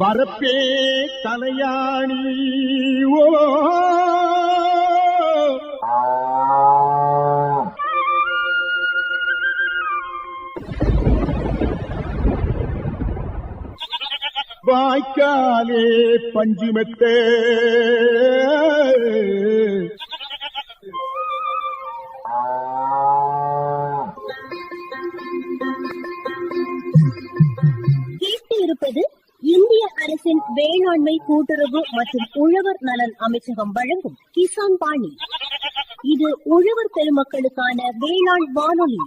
வரப்பே தலையாணி ஓ வாய்க்காலே பஞ்சுமெத்தே இருப்பது இந்திய அரசின் வேளாண்மை கூட்டுறவு மற்றும் உழவர் நலன் அமைச்சகம் வழங்கும் கிசான் பாணி. இது உழவர் பெருமக்களுக்கான வேளாண் வானொலி.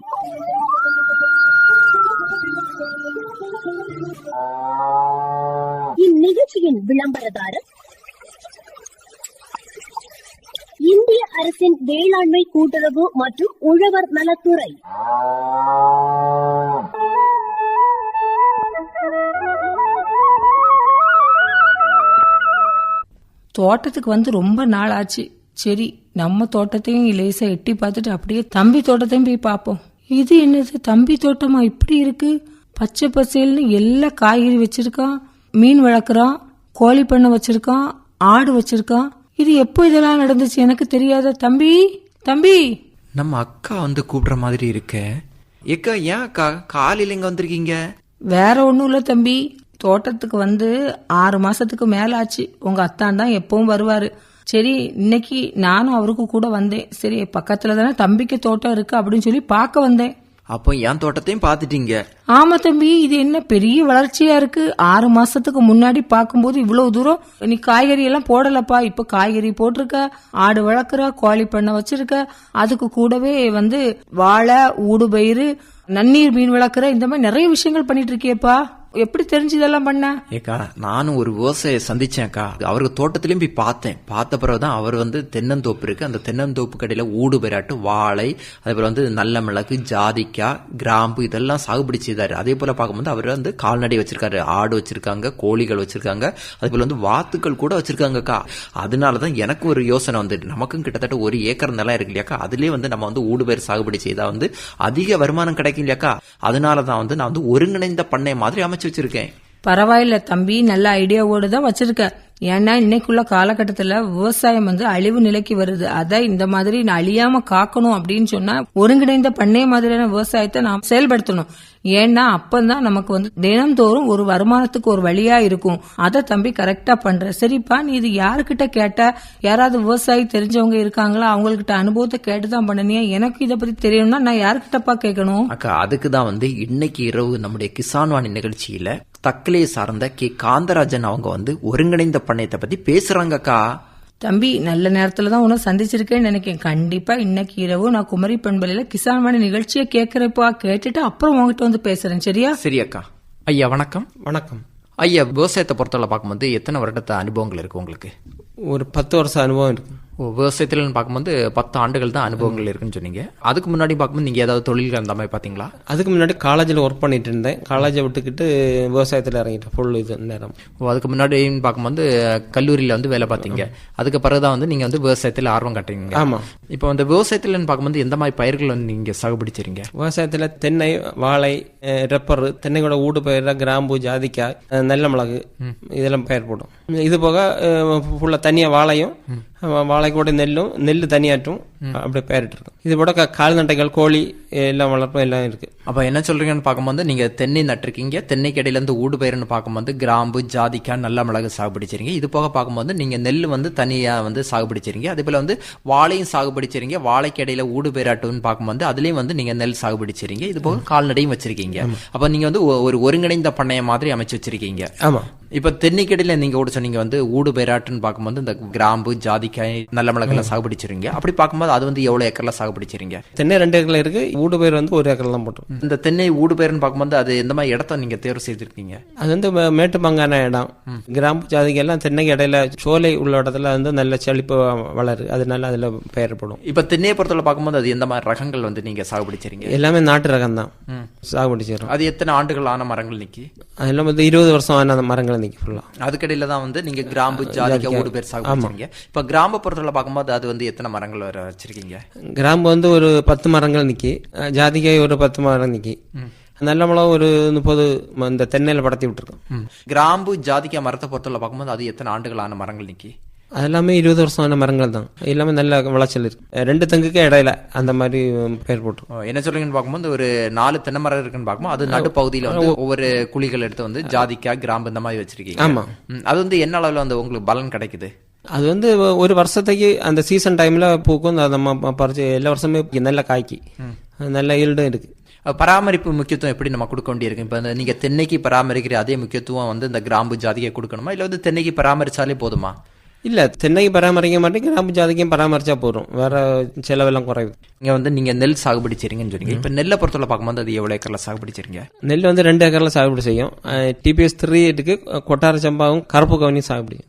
இந்நிகழ்ச்சியின் விளம்பரதாரர் இந்திய அரசின் வேளாண்மை கூட்டுறவு மற்றும் உழவர் நலத்துறை. தோட்டத்துக்கு வந்து ரொம்ப நாள் ஆச்சு. சரி, நம்ம தோட்டத்தையும் லேசா எட்டி பார்த்துட்டு அப்படியே தம்பி தோட்டத்தையும் போய் பார்ப்போம். இது என்னது, தம்பி தோட்டமா இப்படி இருக்கு? பச்சை பசேல்னு எல்லா காய்கறி வச்சிருக்கான், மீன் வளர்க்குறான், கோழி பண்ணை வச்சிருக்கான், ஆடு வச்சிருக்கான். இது எப்போ இதெல்லாம் நடந்துச்சு எனக்கு தெரியாத. தம்பி தம்பி, நம்ம அக்கா வந்து கூப்பிடுற மாதிரி இருக்க. ஏக்கா, ஏன் அக்கா காலையில இங்க வந்திருக்கீங்க? வேற ஒன்றும் இல்லை தம்பி, தோட்டத்துக்கு வந்து 6 மாசத்துக்கு மேல ஆச்சு. உங்க அத்தான் தான் எப்பவும் வருவாரு. சரி, இன்னைக்கு நானும் அவருக்கு கூட வந்தேன். சரி, பக்கத்துல தானே தம்பிக்கு தோட்டம் இருக்கு அப்படின்னு சொல்லி பார்க்க வந்தேன். அப்போ என் தோட்டத்தையும் பாத்துட்டீங்க? ஆமா தம்பி, இது என்ன பெரிய வளர்ச்சியா இருக்கு. 6 மாசத்துக்கு முன்னாடி பார்க்கும்போது இவ்வளவு தூரம் நீ காய்கறி எல்லாம் போடலப்பா. இப்ப காய்கறி போட்டிருக்க, ஆடு வளர்க்குற, கோழி பண்ணை வச்சிருக்க, அதுக்கு கூடவே வந்து வாழை, ஊடுபயிறு, நன்னீர் மீன் வளர்க்குற, இந்த மாதிரி நிறைய விஷயங்கள் பண்ணிட்டு இருக்கியப்பா. எப்படி தெரிஞ்சு இதெல்லாம் பண்ண? ஏக்கா, நானும் ஒரு விவசாய சந்திச்சேன்க்கா. அவருக்கு தோட்டத்திலயும் போய் பார்த்தேன். பார்த்த பிறகுதான் அவர் வந்து தென்னந்தோப்பு இருக்கு, அந்த தென்னந்தோப்பு கடையில ஊடு பெராட்டு, வாழை, அதே போல வந்து நல்ல மிளகு, ஜாதிக்காய், கிராம்பு இதெல்லாம் சாகுபடி செய்தாரு. அதே போல பார்க்கும்போது அவர் வந்து கால்நடை வச்சிருக்காரு, ஆடு வச்சிருக்காங்க, கோழிகள் வச்சிருக்காங்க, அதே போல வந்து வாத்துக்கள் கூட வச்சிருக்காங்கக்கா. அதனாலதான் எனக்கு ஒரு யோசனை வந்துட்டு, நமக்கும் கிட்டத்தட்ட 1 ஏக்கர் நிலம் இருக்கு இல்லையாக்கா, அதுலயே வந்து நம்ம வந்து ஊடுபயிர் சாகுபடி செய்தா வந்து அதிக வருமானம் கிடைக்கும் இல்லையாக்கா. அதனாலதான் வந்து நான் வந்து ஒருங்கிணைந்த பண்ணை மாதிரி அமைச்சு வச்சிருக்கேன். பரவாயில்ல தம்பி, நல்ல ஐடியாவோடு தான் வச்சிருக்க. ஏன்னா இன்னைக்குள்ள காலகட்டத்துல விவசாயம் வந்து அழிவு நிலைக்கு வருது. அத இந்த மாதிரி அழியாம காக்கணும் அப்படின்னு சொன்னா ஒருங்கிணைந்த பண்ணை மாதிரியான விவசாயத்தை நாம் செயல்படுத்தணும். ஏன்னா அப்பதான் நமக்கு வந்து தினந்தோறும் ஒரு வருமானத்துக்கு ஒரு வழியா இருக்கும். அத தம்பி கரெக்டா பண்ற. சரிப்பா, நீ இது யாருக்கிட்ட கேட்ட? யாராவது விவசாயி தெரிஞ்சவங்க இருக்காங்களா? அவங்ககிட்ட அனுபவத்தை கேட்டுதான் பண்ணனியா? எனக்கு இதை பத்தி தெரியணும்னா நான் யாருக்கிட்டப்பா கேட்கணும்? அக்கா, அதுக்குதான் வந்து இன்னைக்கு இரவு நம்முடைய கிசான் வாணி நிகழ்ச்சியில தக்கலையை சார்ந்த கே காந்தராஜன் அவங்க வந்து ஒருங்கிணைந்த பண்ணையத்தை பத்தி பேசுறாங்கக்கா. தம்பி, நல்ல நேரத்துலதான் உன்னை சந்திச்சிருக்கேன்னு நினைக்கிறேன். கண்டிப்பா இன்னைக்கு இரவு நான் குமரி பண்பலையில கிசான் வாணி நிகழ்ச்சியை கேட்கிறப்பா. கேட்டுட்டு அப்புறம் உங்ககிட்ட வந்து பேசுறேன். சரியா? சரி அக்கா. ஐயா வணக்கம். வணக்கம் ஐயா, விவசாயத்தை பொறுத்தவரை பார்க்கும்போது எத்தனை வருடத்த அனுபவங்கள் இருக்கு உங்களுக்கு? ஒரு 10 வருஷம் அனுபவம் இருக்கு. விவசாயத்துல பார்க்கும்போது 10 ஆண்டுகள் தான் அனுபவங்கள் இருக்குன்னு சொன்னீங்க. அதுக்கு முன்னாடி பார்க்கும்போது நீங்க ஏதாவது தொழில்கள் அந்த மாதிரி பாத்தீங்களா? அதுக்கு முன்னாடி காலேஜில் ஒர்க் பண்ணிட்டு இருந்தேன். காலேஜை விட்டுக்கிட்டு விவசாயத்தில் இறங்கிட்டேன் ஃபுல் இது நேரம். அதுக்கு முன்னாடி பார்க்கும்போது கல்லூரியில வந்து வேலை பார்த்தீங்க. அதுக்கு பிறகுதான் வந்து நீங்க வந்து விவசாயத்தில் ஆர்வம் காட்டுறீங்க. ஆமா. இப்போ அந்த விவசாயத்துல பார்க்கும்போது எந்த மாதிரி பயிர்கள் வந்து நீங்க சாகுபடிச்சிருங்க? விவசாயத்தில் தென்னை, வாழை, ரப்பர், தென்னை கூட ஊடு பயிர, கிராம்பு, ஜாதிக்காய், நல்ல மிளகு இதெல்லாம் பயிர் போடும். இது போக ஃபுல்லா தனியா வாழையும், வாழை கூட நெல்லும், நெல் தனியாட்டும் அப்படி பயிரிட்டு இருக்கும். இது போட கால்நடைகள், கோழி எல்லாம் வளர்ப்பும் எல்லாம் இருக்கு. அப்ப என்ன சொல்றீங்கன்னு பார்க்கும்போது நீங்க தென்னை நட்டிருக்கீங்க. தென்னை கடையில இருந்து ஊடு பயிர்னு பார்க்கும்போது கிராம்பு, ஜாதிக்காய், நல்ல மிளகு சாகுபடிச்சிருங்க. இது போக பார்க்கும்போது நீங்க நெல் வந்து தனியா வந்து சாகுபடிச்சிருங்க. அதே போல வந்து வாழையும் சாகுபடிச்சிருங்க. வாழைக்கு இடையில ஊடு பயிராட்டுன்னு பார்க்கும்போது அதுலயும் வந்து நீங்க நெல் சாகுபடிச்சிருங்க. இது போக கால்நடையும் வச்சிருக்கீங்க. அப்ப நீங்க வந்து ஒரு ஒருங்கிணைந்த பண்ணைய மாதிரி அமைச்சு வச்சிருக்கீங்க. ஆமா. இப்ப தென்னைக்கடையில நீங்க கூட சொன்னீங்க வந்து ஊடு பயிராட்டுன்னு பார்க்கும்போது இந்த கிராம்பு, ஜாதிக்காய், நல்ல மிளகு எல்லாம் சாகுபடிச்சிருங்க. அப்படி பார்க்கும்போது அது வந்து எவ்வளவு ஏக்கர்ல சாகுபடிச்சிருங்க? தென்னை 2 ஏக்கர்ல இருக்கு. ஊடு பயிர் வந்து 1 ஏக்கர்ல தான் போட்டோம். இந்த தென்னை ஊடு பயிர்னு பார்க்கும்போது அது எந்த மாதிரி இடத்த நீங்க தேர்வு செய்திருக்கீங்க? அது வந்து மேட்டுப்பாங்கான இடம். கிராம்பு, ஜாதிக்காய் எல்லாம் தென்னைக்கு இடையில சோலை உள்ள இடத்துல வந்து நல்ல செழிப்பு வளரு. அதனால அதுல பயிர்படும். இப்ப தென்னையை பொறுத்தவரை பார்க்கும்போது அது எந்த மாதிரி ரகங்கள் வந்து நீங்க சாகுபடிச்சிருங்க? எல்லாமே நாட்டு ரகம் தான் சாகுபடிச்சிடும். அது எத்தனை ஆண்டுகள் ஆன மரங்கள் நிக்கி? அதெல்லாம் வந்து 20 வருஷம் ஆன மரங்கள் நிக்கி ஃபுல்லா. அதுக்கடையில தான் வந்து நீங்க கிராம்பு, ஜாதிக்காய், ஊடு பயிர் சாகுபடிச்சிருக்கீங்க. இப்ப கிராம்பு பொறுத்தவரை பார்க்கும்போது அது வந்து எத்தனை மரங்கள் வச்சிருக்கீங்க? கிராம்பு வந்து ஒரு 10 மரங்கள் நிக்கி, ஜாதிக்காய் ஒரு 10 மரம் நிக்கி, நல்ல மிளகு ஒரு 30 இந்த தென்னையில படத்தி விட்டுருக்கோம். கிராம்பு ஜாதிக்காய் மரத்தை பொறுத்தவரை பார்க்கும்போது அது எத்தனை ஆண்டுகளான மரங்கள் நிக்கி? அது எல்லாமே 20 வருஷமான மரங்கள் தான். எல்லாமே நல்ல விளைச்சல் இருக்கு. 2 தெங்குக்கே இடையில அந்த மாதிரி பயிர் போட்டுருக்கோம். என்ன சொல்றீங்கன்னு பார்க்கும்போது ஒரு 4 தென்னை மரம் இருக்குன்னு பார்க்கும்போது அது நடுப்பகுதியில வந்து ஒவ்வொரு குழிகள் எடுத்து வந்து ஜாதிக்காய் கிராம்பு இந்த மாதிரி வச்சிருக்கீங்க. ஆமா. அது வந்து என்ன அளவுல வந்து உங்களுக்கு பலன் கிடைக்குது? அது வந்து ஒரு வருஷத்துக்கு அந்த சீசன் டைம்ல பூக்கும். நம்ம பறிச்சு எல்லா வருஷமே நல்ல காய்க்கு நல்ல ஈல்டும் இருக்கு. பராமரிப்பு முக்கியத்துவம் எப்படி நம்ம கொடுக்க வேண்டியிருக்கு? இப்போ நீங்க தென்னைக்கு பராமரிக்கிற அதே முக்கியத்துவம் வந்து இந்த கிராம்பு ஜாதிக்காய் கொடுக்கணுமா, இல்லை வந்து தென்னைக்கு பராமரிச்சாலே போதுமா? இல்ல, தென்னைக்கு பராமரிக்க மாட்டேங்க, கிராம்பு ஜாதிக்கையும் பராமரிச்சா போதும், வேற செலவெல்லாம் குறைவு. இங்க வந்து நீங்க நெல் சாகுபடி செய்றீங்கன்னு சொன்னீங்க. இப்ப நெல்லை பொறுத்தவரை பார்க்கும்போது அது எவ்வளவு ஏக்கர்ல சாகுபடி செய்றீங்க? நெல் வந்து 2 ஏக்கர்ல சாகுபடி செய்யும். டிபிஎஸ் 3 இருக்கு, கொட்டார சம்பாவும் கருப்பு கவனியும் சாகுபடி.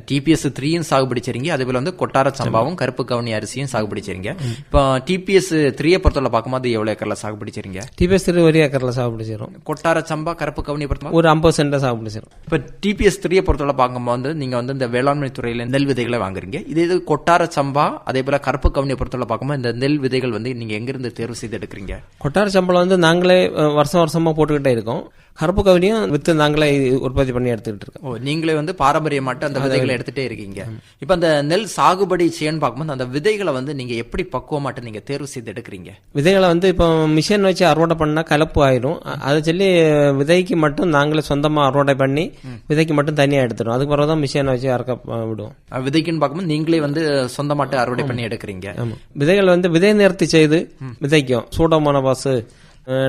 டிபிஎஸ் 3யும் சாகுபடி செய்றீங்க, அதே போல வந்து கொட்டார சம்பாவும் கருப்பு கவனி அரிசியும் சாகுபடி செய்றீங்க. இப்போ டிபிஎஸ் 3 பொறுத்தவரை பார்க்கும்போது எவ்வளவு ஏக்கர்ல சாகுபடி செய்றீங்க? டிபிஎஸ் 3 1 ஏக்கர்ல சாகுபடி செய்யறோம். கொட்டார சம்பா கருப்பு கவனி பொறுத்தவரை ஒரு 50 சென்ட் சாகுபடி செய்யறோம். இப்ப டிபிஎஸ் 3 பொறுத்தவரை பார்க்கும்போது நீங்க வந்து இந்த வேளாண்மை துறையில நெல் விதைகளை வாங்குறீங்க. இது கொட்டார சம்பா அதே போல கருப்பு கவனியை பொறுத்தவரை பார்க்கும்போது இந்த நெல் விதைகள் வந்து நீங்க எங்க இருந்து தேர்வு செய்து எடுக்கிறீங்க? கொட்டார சம்பளம் வந்து நாங்களே வருஷமா போட்டுக்கிட்டே இருக்கோம். கருப்பு கவனியும் வித்து நாங்களே உற்பத்தி பண்ணி எடுத்துக்கிட்டு இருக்கோம். நீங்களே வந்து பாரம்பரியமாட்டு அந்த விதைகளை எடுத்துட்டே இருக்கீங்க. இப்ப அந்த நெல் சாகுபடி செய்யன்னு பார்க்கும்போது அந்த விதைகளை வந்து நீங்க எப்படி பக்குவமாட்டு நீங்க தேர்வு செய்து எடுக்கிறீங்க? விதைகளை வந்து இப்போ மிஷின் வச்சு அறுவடை பண்ணா கலப்பு ஆயிரும். அதை சொல்லி விதைக்கு மட்டும் நாங்களே சொந்தமா அறுவடை பண்ணி விதைக்கு மட்டும் தனியா எடுத்துடும். அதுக்கு பிறகுதான் மிஷினை வச்சு அறுக்க விடுவோம். விதைக்குன்னு பார்க்கும்போது நீங்களே வந்து சொந்தமாட்டு அறுவடை பண்ணி எடுக்கிறீங்க. விதைகள் வந்து விதை நேர்த்தி செய்து விதைக்கும். சூடோமோனாஸ்,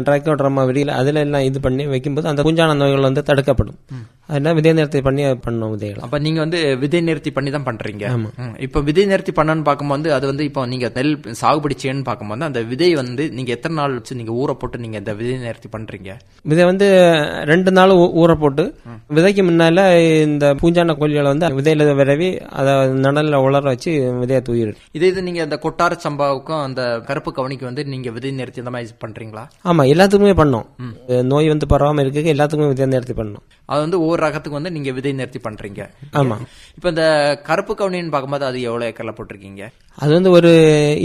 ட்ரைகோட்ரமா விடியல அதுல எல்லாம் இது பண்ணி வைக்கும்போது அந்த பூஞ்சான நோய்கள் வந்து தடுக்கப்படும். அதெல்லாம் விதை நேர்த்தி பண்ணி பண்ணும் விதைகள். அப்ப நீங்க வந்து விதை நேர்த்தி பண்ணி தான் பண்றீங்க. இப்ப விதை நேர்த்தி பண்ணன்னு பார்க்கும்போது அது வந்து இப்போ நீங்க நெல் சாகுபடி செய்யணும்னு பார்க்கும்போது அந்த விதை வந்து நீங்க எத்தனை நாள் வச்சு நீங்க ஊற போட்டு நீங்க இந்த விதை நேர்த்தி பண்றீங்க? விதை வந்து 2 நாள் ஊற போட்டு விதைக்கு முன்னால இந்த பூஞ்சான கோழிகளை வந்து விதையில விரவி அதை நிழல்ல உலர வச்சு விதையை தூயிடும். இது நீங்க அந்த கொட்டார சம்பாவுக்கும் அந்த கருப்பு கவனிக்கு வந்து நீங்க விதை நேர்த்தி அந்த மாதிரி பண்றீங்களா? ஆமா, எல்லாத்துக்குமே பண்ணோம். நோய் வந்து பரவாம இருக்கு, எல்லாத்துக்குமே விதை நேர்த்தி பண்ணோம். அது வந்து ஒவ்வொரு ரகத்துக்கு வந்து நீங்க விதை நேர்த்தி பண்றீங்க. ஆமா. இப்ப இந்த கருப்பு கவனின்னு பார்க்கும்போது அது எவ்வளவு ஏக்கர்ல போட்டிருக்கீங்க? அது வந்து ஒரு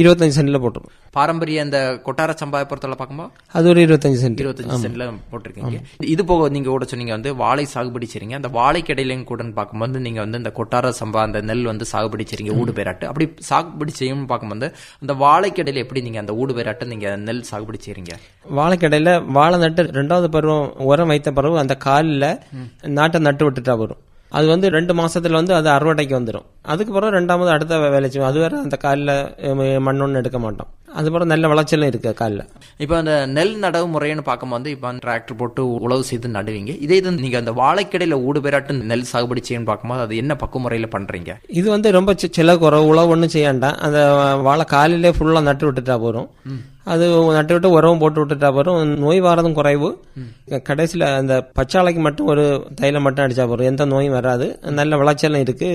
25 சென்ட்ல போட்டுரும். பாரம்பரிய இந்த கொட்டார சம்பாவை பொறுத்தவரை பார்க்கும்போது அது ஒரு 25 சென்ட்ல போட்டிருக்கீங்க. இது போக நீங்க கூட சொன்னீங்க வந்து வாழை சாகுபடி செய்றீங்க. அந்த வாழைக்கு இடையிலையும் கூட பார்க்கும்போது நீங்க வந்து இந்த கொட்டார சம்பா அந்த நெல் வந்து சாகுபடி செய்றீங்க ஊடு பேராட்டு. அப்படி சாகுபடி செய்யும் பார்க்கும்போது அந்த வாழைக்கு இடையில எப்படி நீங்க அந்த ஊடு பேராட்டு நீங்க நெல் சாகுபடி செய்றீங்க? வாழைக்கடையில வாழை நட்டு 2வது பருவம் உரம் வைத்த பிறகு அந்த காலில் நாட்டை நட்டு விட்டுட்டா வரும். அது வந்து 2 மாசத்துல வந்து அது அறுவடைக்கு வந்துடும். அதுக்கு பிறகு 2வது அடுத்த வேலை செய்வோம். அது வேற அந்த காலில் மண்ணொன்னு எடுக்க மாட்டோம். அது பிறகு நல்ல விளைச்சலும் இருக்கு காலில். இப்ப அந்த நெல் நடவு முறைன்னு பார்க்கும்போது இப்ப டிராக்டர் போட்டு உழவு செய்து நடுவீங்க. இதே இது நீங்க அந்த வாழைக்கடையில ஊடு பேராட்டு நெல் சாகுபடி செய்யணும்னு பார்க்கும்போது அது என்ன பக்கு முறையில பண்றீங்க? இது வந்து ரொம்ப செலவு குறைவு, உழவு ஒன்றும் செய்யாண்டாம். அந்த வாழை காலிலே ஃபுல்லா நட்டு விட்டுட்டா போறோம். அது நட்டு விட்டு உரவும் போட்டு விட்டுட்டா போறோம். நோய் வாரதும் குறைவு. கடைசியில் அந்த பச்சாலைக்கு மட்டும் ஒரு தைலம் மட்டும் அடிச்சா போறோம், எந்த நோயும் வராது. நல்ல விளைச்சலும் இருக்கு.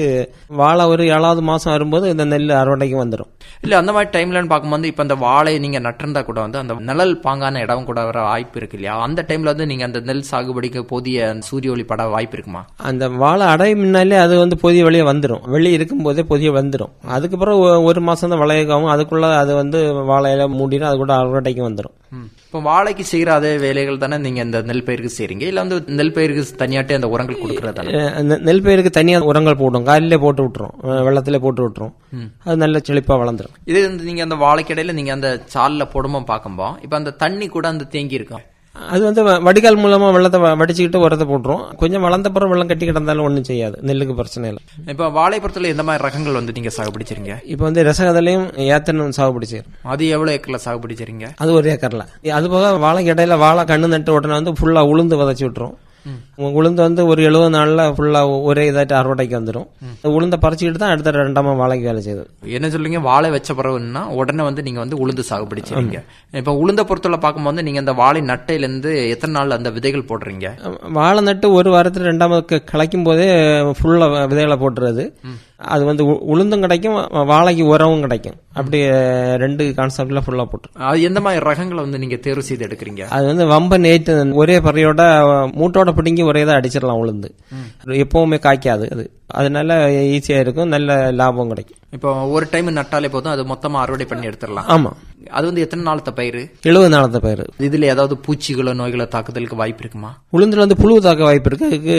வாழை ஒரு 7வது மாசம் வரும்போது இந்த நெல் அறுவடைக்கு வந்துடும். இல்ல அந்த மாதிரி டைம்லன்னு பார்க்கும்போது இப்ப அந்த வாழை நீங்க நட்டிருந்தா கூட வந்து அந்த நிழல் பாங்கான இடம் கூட வர வாய்ப்பு இருக்கு இல்லையா? அந்த டைம்ல வந்து நீங்க அந்த நெல் சாகுபடிக்கு போதிய சூரிய ஒளி பட வாய்ப்பு இருக்குமா? அந்த வாழை அடை முன்னாலே அது வந்து பொதிய வெளியே வந்துடும். வெளியே இருக்கும் போதே பொதிய வந்துடும். அதுக்கப்புறம் 1 மாசம் தான் விளையாகவும் அதுக்குள்ள அது வந்து வாழையில மூடிடும். அது கூட அறுவடைக்கு வந்துடும். இப்போ வாழைக்கு செய்யற அதே வேலைகள் தானே நீங்க இந்த நெல் பயிருக்கு செய்றீங்க? இல்ல வந்து நெல் பயிருக்கு தனியாட்டே அந்த உரங்கள் கொடுக்கறதானே? நெல் பயிருக்கு தனியா உரங்கள் போடும். காலிலே போட்டு விட்டுரும், வெள்ளத்திலே போட்டு விட்டுரும். அது நல்ல செழிப்பா வளர்ந்துடும். இது வந்து நீங்க அந்த வாழைக்கடையில நீங்க அந்த சால்ல போடும்போது பார்க்கும்போது இப்ப அந்த தண்ணி கூட அந்த தேங்கி இருக்கும். அது வந்து வடிகால் மூலமா வெள்ளத்தை வடிச்சுக்கிட்டு உரத்தை போட்டுரும். கொஞ்சம் வளர்ந்த பிறகு வெள்ளம் கட்டி கிடந்தாலும் ஒன்றும் செய்யாது, நெல்லுக்கு பிரச்சனை இல்லை. இப்ப வாழைப்பழத்துல எந்த மாதிரி ரகங்கள் வந்து நீங்க சாகுபடிச்சிருங்க? இப்ப வந்து ரசகதலையும் ஏத்தனும் சாகுபடி செய்யறோம். அது எவ்வளவு ஏக்கர்ல சாகுபடிச்சிருங்க? அது 1 ஏக்கர்ல. அது போக வாழைக்கு இடையில வாழை கண்ணு நட்டு உடனே வந்து ஃபுல்லா உளுந்து விதைச்சு விட்டுரும். உளுந்து வந்து ஒரு 70 நாள்ல ஃபுல்லா ஒரே இதாட்டு அறுவடைக்கு வந்துடும். உளுந்த பறிச்சுக்கிட்டு தான் அடுத்த 2ஆம் வாழைக்கு வேலை செய்யுது. என்ன சொல்றீங்க? வாழை வச்ச பிறகுன்னா உடனே வந்து நீங்க வந்து உளுந்து சாகுபடி செய்றீங்க. இப்ப உளுந்த பொறுத்தவரை பார்க்கும்போது நீங்க அந்த வாழை நட்டையில இருந்து எத்தனை நாள் அந்த விதைகள் போடுறீங்க? வாழை நட்டு 1 வாரத்துல 2ஆவது கிளைக்கும் போதே ஃபுல்லா விதைகளை போட்டுறது. அது வந்து உளுந்தும் கிடைக்கும், வாழைக்கு உரமும் கிடைக்கும். அப்படி 2 கான்செப்ட்ல ஃபுல்லா போட்டு. அது எந்த மாதிரி ரகங்களை வந்து நீங்க தேர்வு செய்து எடுக்கிறீங்க? அது வந்து வம்பன் 8 ஒரே பறையோட மூட்டோட பிடிங்கி ஒரே தான் அடிச்சிடலாம். உளுந்து எப்பவுமே காய்க்காது. அது அதனால ஈஸியா இருக்கும், நல்ல லாபம் கிடைக்கும். இப்போ ஒரு டைம் நட்டாலே போதும், அது மொத்தமா அறுவடை பண்ணி எடுத்துடலாம். ஆமா, அது வந்து எத்தனை நாளத்த பயிர்? 70 நாளத்த பயிர். இதுல ஏதாவது பூச்சிகளோ நோய்களோ தாக்குதலுக்கு வாய்ப்பு இருக்குமா? உளுந்துல வந்து புழு தாக்க வாய்ப்பு இருக்கு. அதுக்கு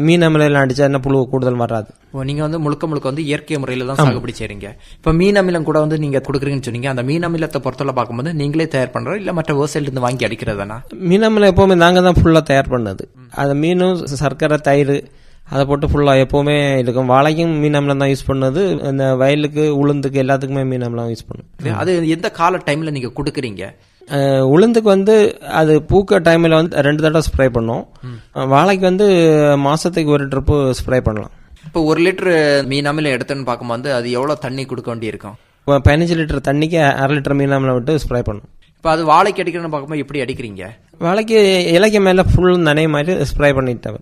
மீன் அமிலம் அடிச்சா என்ன புழு கூடுதல் வராது. நீங்க வந்து முழுக்க முழுக்க வந்து இயற்கை முறையில தான் சாகுபடி செய்றீங்க. இப்ப மீன் அமிலம் கூட வந்து நீங்க கொடுக்குறீங்கன்னு சொன்னீங்க. அந்த மீன் அமிலத்தை பொறுத்தவரை பார்க்கும்போது நீங்களே தயார் பண்றோம் இல்ல மற்ற விவசாயில இருந்து வாங்கி அடிக்கிறதானா? மீன் அமிலம் எப்பவுமே நாங்க தான் ஃபுல்லா தயார் பண்ணது. அது மீனும் சர்க்கரை தயிர் அதை போட்டு ஃபுல்லா எப்பவுமே இருக்கும். வாழைக்கும் மீன் அமிலம் தான் யூஸ் பண்ணது. இந்த வயலுக்கு உளுந்துக்கு எல்லாத்துக்குமே மீன் அமிலம் யூஸ் பண்ணும். அது எந்த கால டைம்ல நீங்க கொடுக்குறீங்க? உளுந்துக்கு வந்து அது பூக்க டைம்ல வந்து 2 தடவை ஸ்ப்ரே பண்ணும். வாழைக்கு வந்து மாசத்துக்கு ஒரு ட்ரிப்பு ஸ்ப்ரே பண்ணலாம். இப்போ 1 லிட்டர் மீன் அமிலம் எடுத்துன்னு பார்க்கும்போது அது எவ்வளவு தண்ணி கொடுக்க வேண்டி இருக்கும்? 15 லிட்டர் தண்ணிக்கு 1/2 லிட்டர் மீன் அமிலம் விட்டு ஸ்ப்ரே பண்ணும். இப்போ அது வாழைக்கு அடிக்கிறன்னு பார்க்கும்போது எப்படி அடிக்கிறீங்க? வாழைக்கு இலைக்கு மேல ஃபுல் நனைய மாதிரி ஸ்ப்ரே பண்ணிட்டு,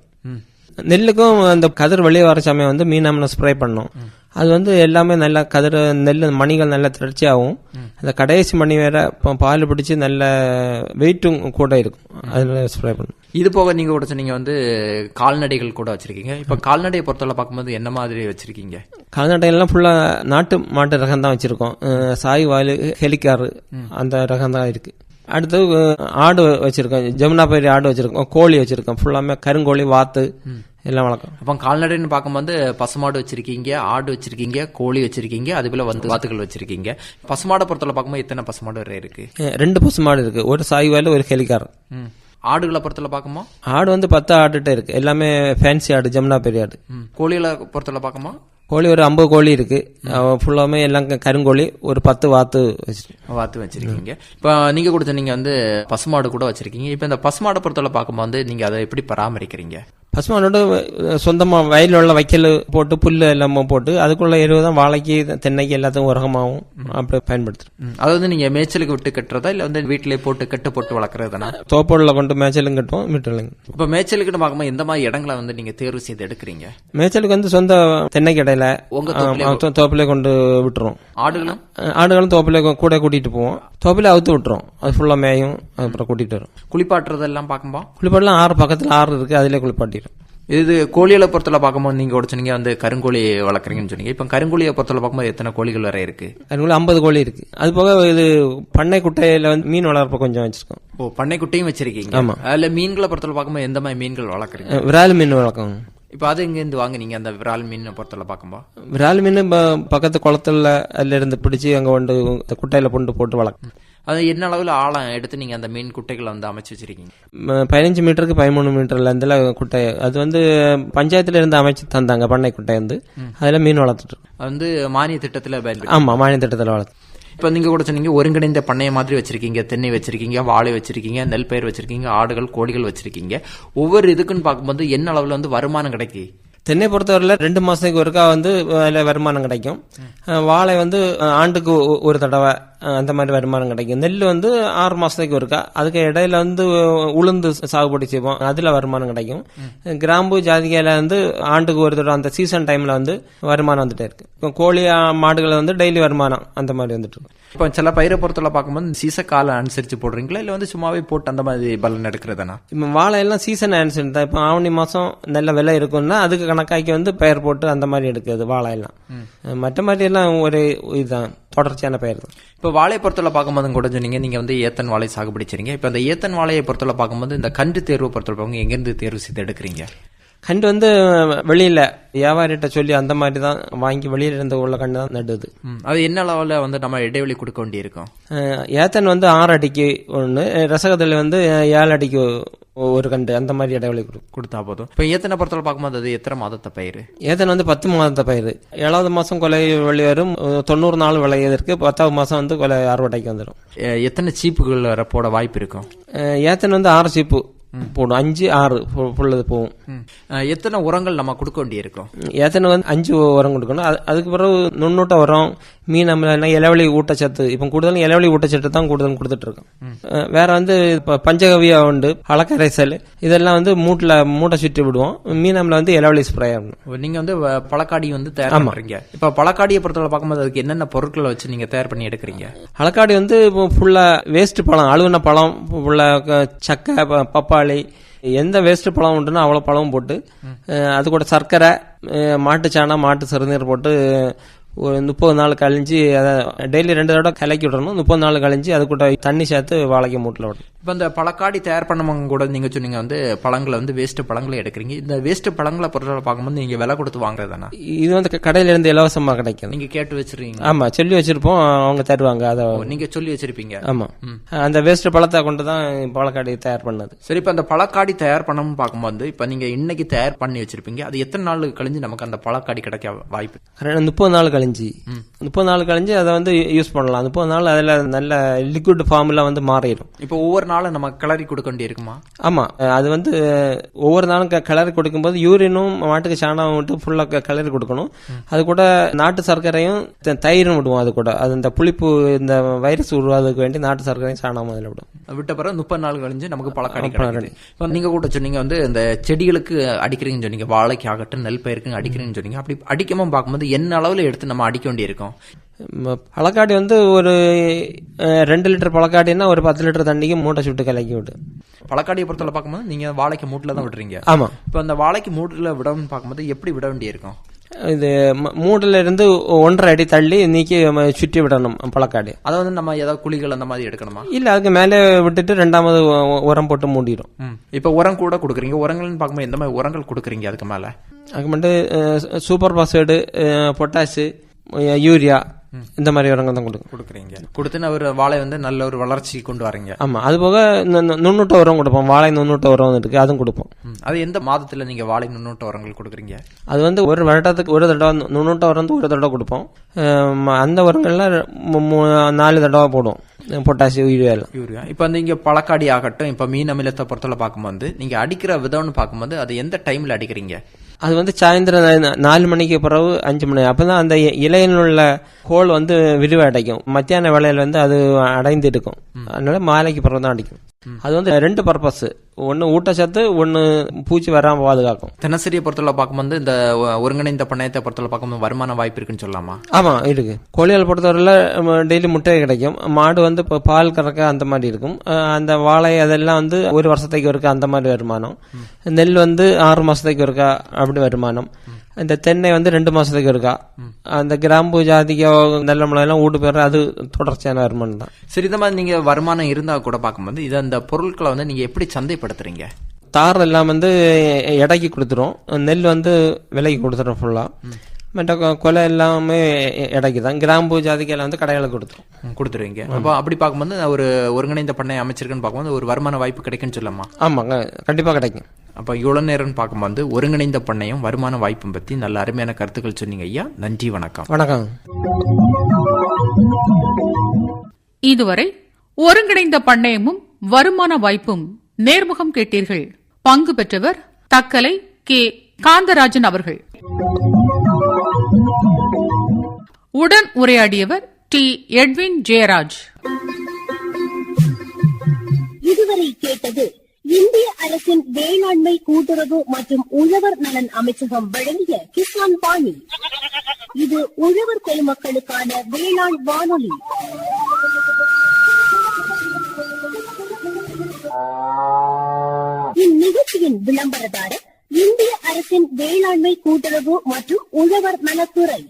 நெல்லுக்கும் அந்த கதிர் வெளியே வர சமயம் வந்து மீன் அமிலம் ஸ்ப்ரே பண்ணும். அது வந்து எல்லாமே நல்லா கதிர் நெல் மணிகள் நல்ல திரட்சியாகவும் அந்த கடைசி மணி வேற பால் பிடிச்சி நல்ல வெயிட்டும் கூட இருக்கும். அதில் ஸ்ப்ரே பண்ணும். இது போக நீங்க கூட சொன்னீங்க வந்து கால்நடைகள் கூட வச்சிருக்கீங்க. இப்ப கால்நடையை பொறுத்தவரை பார்க்கும்போது என்ன மாதிரி வச்சிருக்கீங்க? கால்நடைகள்லாம் ஃபுல்லா நாட்டு மாட்டு ரகம் தான் வச்சிருக்கோம். சாய்வால், ஹெலிகாரு அந்த ரகம் தான் இருக்கு. அடுத்து ஆடு வச்சிருக்கோம், ஜமுனாபரி ஆடு வச்சிருக்கோம், கோழி வச்சிருக்கோம். ஃபுல்லாமே கருங்கோழி, வாத்து எல்லாம் வளர்க்கும். அப்ப கால்நடைன்னு பார்க்கும்போது பசுமாடு வச்சிருக்கீங்க, ஆடு வச்சிருக்கீங்க, கோழி வச்சிருக்கீங்க, அது போல வந்து வாத்துகள் வச்சிருக்கீங்க. பசுமாடை பொறுத்தவரை பார்க்கும்போது எத்தனை பசுமாடு வரை இருக்கு? 2 பசுமாடு இருக்கு, ஒரு சாய்வால், ஒரு ஹெலிகார். ஆடுகளை பொறுத்தவரை பார்க்குமா? ஆடு வந்து 10 ஆடுகிட்ட இருக்கு. எல்லாமே ஃபேன்சி ஆடு, ஜமுனாபரி ஆடு. கோழிகளை பொறுத்தவரை பார்க்குமா? கோழி ஒரு 50 கோழி இருக்கு. ஃபுல்லாமே எல்லாம் கருங்கோழி, ஒரு 10 வாத்து வச்சிருக்கீங்க. இப்ப நீங்க கூட சொன்னீங்க வந்து பசுமாடு கூட வச்சிருக்கீங்க. இப்ப இந்த பசுமாடை பொறுத்தவரை பார்க்கும்போது நீங்க அதை எப்படி பராமரிக்கிறீங்க? பசுமாடோட சொந்தமா வயலில் உள்ள வைக்கல் போட்டு புல்லு எல்லாமே போட்டு அதுக்குள்ள எருவு தான் வாழைக்கு, தென்னைக்கு எல்லாத்துக்கும் உரகமாகவும் அப்படி பயன்படுத்துறோம். அது வந்து நீங்க மேய்ச்சலுக்கு விட்டு கட்டுறதா இல்ல வந்து வீட்டிலே போட்டு கட்டு போட்டு வளர்க்கறதுனா? தோப்போடுல கொண்டு மேய்ச்சலும் கட்டுவோம், வீட்டுல. இப்ப மேய்ச்சலுக்கு பார்க்கும்போது எந்த மாதிரி இடங்களை வந்து நீங்க தேர்வு செய்து எடுக்கிறீங்க? மேய்ச்சலுக்கு வந்து சொந்த தென்னைக்கு இடையில உங்க தோப்பிலே கொண்டு விட்டுரும். ஆடுகளும் தோப்பிலே கூட கூட்டிட்டு போவோம். தோப்பிலே அவுத்து விட்டுரும். அது ஃபுல்லா மேயும். அப்புறம் கூட்டிட்டு வரும். குளிப்பாட்டுறதெல்லாம் பார்க்கும்போது குளிப்பாட்டுலாம் 6 பக்கத்துல 6 இருக்கு, அதிலே குளிப்பாட்டி. இது கோழிகளை பொறுத்தவரை பார்க்கும்போது நீங்க ஒரு சொன்னீங்க வந்து கருங்கோழி வளர்க்குறீங்கன்னு சொன்னீங்க. இப்ப கருங்கோழியை பொறுத்தவரை பார்க்கும்போது எத்தனை கோழிகள் வரை இருக்கு? கருங்கோழி 50 கோழி இருக்கு. அது போக இது பண்ணை குட்டையில வந்து மீன் வளர்ப்பு கொஞ்சம் வச்சிருக்கோம். ஓ, பண்ணை குட்டையும் வச்சிருக்கீங்க? ஆமா. அதுல மீன்களை பொறுத்தவரை பார்க்கும்போது எந்த மாதிரி மீன்கள் வளர்க்குறீங்க? விரால் மீன் வளர்க்கும். இப்ப அது எங்க இருந்து வாங்குனீங்க அந்த விரால் மீன் பொறுத்தவரை பார்க்கும்போது? விரால் மீன் பக்கத்து குளத்துல அதுல இருந்து பிடிச்சி அங்க கொண்டு குட்டையில போட்டு வளர்க்கும். அது என்ன அளவுல ஆழம் எடுத்து நீங்க அந்த மீன் குட்டைகளை வந்து அமைச்சு வச்சிருக்கீங்க? 15 மீட்டருக்கு 13 மீட்டர்ல இருந்துல குட்டை. அது வந்து பஞ்சாயத்துல இருந்து அமைச்சு தந்தாங்க பண்ணை குட்டை வந்து. அதுல மீன் வளர்த்துட்டு அது வந்து மானிய திட்டத்துல பயன்படுத்தி? ஆமா, மானிய திட்டத்துல வளர்த்து. இப்ப நீங்க கூட சொன்னீங்க ஒருங்கிணைந்த பண்ணைய மாதிரி வச்சிருக்கீங்க. தென்னை வச்சிருக்கீங்க, வாழை வச்சிருக்கீங்க, நெல் பயிர் வச்சிருக்கீங்க, ஆடுகள், கோழிகள் வச்சிருக்கீங்க. ஒவ்வொரு இதுக்குன்னு பார்க்கும்போது என்ன அளவுல வந்து வருமானம் கிடைக்கு? தென்னை பொறுத்தவரையில 2 மாசத்துக்கு ஒருக்கா வந்து வருமானம் கிடைக்கும். வாழை வந்து ஆண்டுக்கு ஒரு தடவை அந்த மாதிரி வருமானம் கிடைக்கும். நெல் வந்து 6 மாசத்துக்கு ஒருக்கா. அதுக்கு இடையில வந்து உளுந்து சாகுபடி செய்வோம், அதுல வருமானம் கிடைக்கும். கிராம்பு, ஜாதிக்காயில வந்து ஆண்டுக்கு ஒரு தடவை அந்த சீசன் டைம்ல வந்து வருமானம் வந்துட்டே இருக்கு. இப்போ கோழி, மாடுகளை வந்து டெய்லி வருமானம் அந்த மாதிரி வந்துட்டு இருக்கு. இப்போ சில பயிரை பொறுத்தவரை பார்க்கும்போது சீச காலம் அனுசரிச்சு போடுறீங்களா இல்ல வந்து சும்மாவே போட்டு அந்த மாதிரி பலன் எடுக்கிறதுனா? இப்போ வாழை எல்லாம் சீசன் அனுசரிச்சு தான். இப்போ ஆவணி மாசம் நல்ல விலை இருக்கும்னா அதுக்கு கணக்காக்கி வந்து பயிர் போட்டு அந்த மாதிரி எடுக்கிறது வாழை எல்லாம். மற்ற மாதிரி எல்லாம் ஒரு இதுதான், தொடர்ச்சியான பயிர் தான். இப்போ வாழை பொறுத்தவரை பார்க்கும்போது கூட சொன்னீங்க நீங்க வந்து ஏத்தன் வாழை சாகுபடி செய்றீங்க. இப்போ அந்த ஏத்தன் வாழையை பொறுத்தவரை பார்க்கும்போது இந்த கன்று தேர்வு பொறுத்தவரை எங்கிருந்து தேர்வு செய்து எடுக்கிறீங்க? கண்டு வந்து வெளியில வியாபாரிட்ட சொல்லி அந்த மாதிரி தான் வாங்கி வெளியில இருந்து உள்ள கண்டு தான் நடுது. அது என்ன அளவுல வந்து நம்ம இடைவெளி கொடுக்க வேண்டி இருக்கும்? ஏத்தன் வந்து 6 அடிக்கு ஒன்று, ரசகத்துல வந்து 7 அடிக்கு ஒரு கண்டு, அந்த மாதிரி இடைவெளி கொடுத்தா போதும். இப்போ ஏத்தனை பொறுத்தவரை பார்க்கும்போது அது எத்தனை மாதத்தை பயிர்? ஏத்தன் வந்து 10 மாதத்தை பயிர். 7வது மாசம் கொலை வெளி வரும், 90 நாள் விளையதற்கு. 10வது மாசம் வந்து கொலை அறுவடைக்கு வந்துடும். எத்தனை சீப்புகள் வர போட வாய்ப்பு இருக்கும்? ஏத்தன் வந்து 6 சீப்பு போடும், 5, 6 புள்ளது போகும். எத்தனை உரங்கள் நம்ம கொடுக்க வேண்டி இருக்கும்? ஏத்தனை வந்து 5 உரம் கொடுக்கணும். அதுக்கு பிறகு நுண்ணூட்ட உரம், மீன் அமிலம், இளவெளி ஊட்டச்சத்து. இப்போ கூடுதல் இளவெளி ஊட்டச்சத்து தான் கூடுதல் கொடுத்துட்டு இருக்கோம். வேற வந்து இப்போ பஞ்சகவியா உண்டு, அலக்கரைசல், இதெல்லாம் வந்து மூட்டை சுற்றி விடுவோம். மீன் அமிலம் வந்து இளவெளி ஸ்ப்ரே ஆகணும். நீங்க வந்து பழக்காடி வந்து தயார் பண்றீங்க. இப்ப பழக்காடியை பொறுத்தவரை பார்க்கும்போது அதுக்கு என்னென்ன பொருட்களை வச்சு நீங்க தயார் பண்ணி எடுக்கிறீங்க? அலக்காடி வந்து ஃபுல்லா வேஸ்ட் பழம், அழுகுன பழம், ஃபுல்லா சக்கை, பப்பாளி, எந்த வேஸ்ட் பழம் உண்டுன்னா அவ்வளவு பழமும் போட்டு அது கூட சர்க்கரை, மாட்டு சாணம், மாட்டு சிறுநீர் போட்டு ஒரு 30 நாள் கழிஞ்சு அதை டெய்லி 2 தடவை கலக்கி விடணும். 30 நாள் கழிஞ்சு அது கூட தண்ணி சேர்த்து வாழைக்கு மூட்டில் விடணும். இப்போ இந்த பழக்காடி தயார் பண்ணவங்க கூட நீங்க சொன்னீங்க வந்து பழங்களை வந்து வேஸ்ட் பழங்களை எடுக்கிறீங்க. இந்த வேஸ்ட் பழங்களை பொருட்களை பார்க்கும்போது நீங்க விலை கொடுத்து வாங்குறதானா? இது வந்து கடையில இருந்து இலவசமா கிடைக்கும். நீங்க கேட்டு வச்சிருக்கீங்க? ஆமா, சொல்லி வச்சிருப்போம், அவங்க தருவாங்க. அதை நீங்க சொல்லி வச்சிருப்பீங்க? ஆமா. அந்த வேஸ்ட் பழத்தை கொண்டு தான் பழக்காடி தயார் பண்ணது. சரி, இப்ப அந்த பழக்காடி தயார் பண்ணணும்னு பார்க்கும்போது இப்ப நீங்க இன்னைக்கு தயார் பண்ணி வச்சிருப்பீங்க, அது எத்தனை நாள் கழிஞ்சு நமக்கு அந்த பழக்காடி கிடைக்க வாய்ப்பு? 30 நாள் கழிஞ்சு 30 நாள் கழிஞ்சு அதை வந்து யூஸ் பண்ணலாம். 30 நாள் அதுல நல்ல லிக்விட் ஃபார்ம்ல வந்து மாறிடும். இப்போ ஒவ்வொரு நாளும் நம்ம கிளறி கொடுக்க வேண்டி இருக்குமா? ஆமா, அது வந்து ஒவ்வொரு நாளும் கிளறி கொடுக்கும்போது யூரினும் மாட்டுக்கு சாணம் விட்டு ஃபுல்லா கிளறி கொடுக்கணும். அது கூட நாட்டு சர்க்கரையும் தயிரும் விடுவோம். அது கூட அது இந்த புளிப்பு, இந்த வைரஸ் உருவாதுக்கு வேண்டி நாட்டு சர்க்கரையும் சாணம் அதில் விடும். விட்ட பிறகு 30 நாள் கழிஞ்சு நமக்கு பழக்காடி கிடைக்குது. இப்போ நீங்க கூட சொன்னீங்க வந்து இந்த செடிகளுக்கு அடிக்கிறீங்கன்னு சொன்னீங்க, வாழைக்கு ஆகட்டும் நெல் பயிருக்கு அடிக்கிறீங்கன்னு சொன்னீங்க. அப்படி அடிக்காம பார்க்கும்போது என்ன அளவுல எடுத்து நம்ம அடிக்க வேண்டி இருக்கும்? பழக்காடி வந்து ஒரு 2 லிட்டர் பழக்காடினா ஒரு 10 லிட்டர் தண்ணிக்கு மூட்டை சுட்டு கலக்கி விட்டு. பழக்காடியை பொறுத்தவரை பார்க்கும்போது நீங்க வாழைக்கு மூட்டில தான் விடுறீங்க? ஆமா. இப்போ அந்த வாழைக்கு மூட்டில விடணும்னு பார்க்கும்போது எப்படி விட வேண்டி இருக்கும்? இது மூட்டில இருந்து 1.5 அடி தள்ளி நீக்கி சுற்றி விடணும் பழக்காடி. அதை வந்து நம்ம ஏதாவது குழிகள் அந்த மாதிரி எடுக்கணுமா? இல்ல, அதுக்கு மேலே விட்டுட்டு 2வது உரம் போட்டு மூடிடும். இப்ப உரம் கூட கொடுக்குறீங்க. உரங்கள்னு பார்க்கும்போது எந்த மாதிரி உரங்கள் கொடுக்குறீங்க? அதுக்கு மேல அதுக்கு மட்டும் சூப்பர் பாஸ்பேட், பொட்டாசு, யூரியா இந்த மாதிரி உரங்கள் தான் கொடுக்குறீங்க. கொடுத்து ஒரு வாழை வந்து நல்ல ஒரு வளர்ச்சி கொண்டு வரீங்க. ஆமா, அது போக நுண்ணூட்ட உரம் கொடுப்போம். வாழை நுண்ணூட்ட உரம் இருக்கு, அதுவும் கொடுப்போம். அது எந்த மாதத்துல நீங்க வாழை நுண்ணூட்ட உரங்கள் கொடுக்குறீங்க? அது வந்து ஒரு வருடத்துக்கு ஒரு தடவை நுண்ணூட்ட உரம் ஒரு தடவை கொடுப்போம். அந்த உரங்கள்ல 4 தடவை போடுவோம், பொட்டாசியம், யூரியா. இப்ப வந்து இங்க பழக்காடி ஆகட்டும், இப்ப மீன் அமிலத்தை பொறுத்தவரை பார்க்கும்போது நீங்க அடிக்கிற விதம்னு பார்க்கும்போது அது எந்த டைம்ல அடிக்கிறீங்க? அது வந்து சாயந்தரம் 4 மணிக்கு பிறகு 5 மணி, அப்பதான் அந்த இலையில் உள்ள கோல் வந்து விரிவு அடைக்கும். மத்தியான வேளையில வந்து அது அடைந்து இருக்கும். அதனால மாலைக்கு பிறகு தான் அடிக்கும். அது வந்து 2 பர்பஸ், ஒன்னு ஊட்டச்சத்து, ஒன்னு பூச்சி வராம பாதுகாக்கும். தினசரியை பொறுத்தவரை பார்க்கும்போது இந்த ஒருங்கிணைந்த பண்ணையத்தை பொறுத்தவரை பார்க்கும்போது வருமான வாய்ப்பு இருக்குன்னு சொல்லலாமா? ஆமா, இருக்கு. கோழிகள் பொறுத்தவரையில டெய்லி முட்டை கிடைக்கும். மாடு வந்து பால் கறக்க அந்த மாதிரி இருக்கும். அந்த வாழை அதெல்லாம் வந்து 1 வருஷத்துக்கு ஒருக்கா அந்த மாதிரி வருமானம். நெல் வந்து 6 மாசத்துக்கு ஒருக்கா அப்படி வருமானம். இந்த தென்னை வந்து 2 மாசத்துக்கு இருக்கா. அந்த கிராம்பு, ஜாதிக்கா, நல்ல மிளகாய் ஊடு போயிடுற, அது தொடர்ச்சியான வருமானம் தான். சரி, இந்த மாதிரி நீங்க வருமானம் இருந்தா கூட பார்க்கும்போது இது அந்த பொருட்களை வந்து நீங்க எப்படி சந்தைப்படுத்துறீங்க? தார் எல்லாம் வந்து எடைக்கு கொடுத்துரும், நெல் வந்து விலைக்கு கொடுத்துரும் ஃபுல்லா. மற்ற கொலை எல்லாமே எடைக்கு தான். கிராம்பு, ஜாதிக்கெல்லாம் வந்து கடைகளுக்கு கொடுத்துருவீங்க. அப்போ அப்படி பார்க்கும்போது ஒரு ஒருங்கிணைந்த பண்ணை அமைச்சிருக்குன்னு பார்க்கும்போது ஒரு வருமான வாய்ப்பு கிடைக்குன்னு சொல்லலாமா? ஆமாங்க, கண்டிப்பா கிடைக்கும். அப்போ இவ்வளவு நேரம் பார்க்கும்போது ஒருங்கிணைந்த பண்ணையும் வருமான வாய்ப்பும் பத்தி நல்ல அருமையான கருத்துக்கள் சொன்னீங்க ஐயா. நன்றி, வணக்கம். வணக்கம். இதுவரை ஒருங்கிணைந்த பண்ணையமும் வருமான வாய்ப்பும் நேர்முகம் கேட்டீர்கள். பங்கு பெற்றவர் தக்கலை கே. காந்தராஜன் அவர்கள். உடன் உரையாடியவர் டி. எட்வின் ஜெயராஜ். இதுவரை கேட்டது இந்திய அரசின் வேளாண்மை கூட்டுறவு மற்றும் உழவர் நலன் அமைச்சகம் வழங்கிய கிசான் பாணி. இது உழவர் பெருமக்களுக்கான வேளாண் வானொலி. இந்நிகழ்ச்சியின் விளம்பரதாரர் இந்திய அரசின் வேளாண்மை கூட்டுறவு மற்றும் உழவர் நலத்துறை.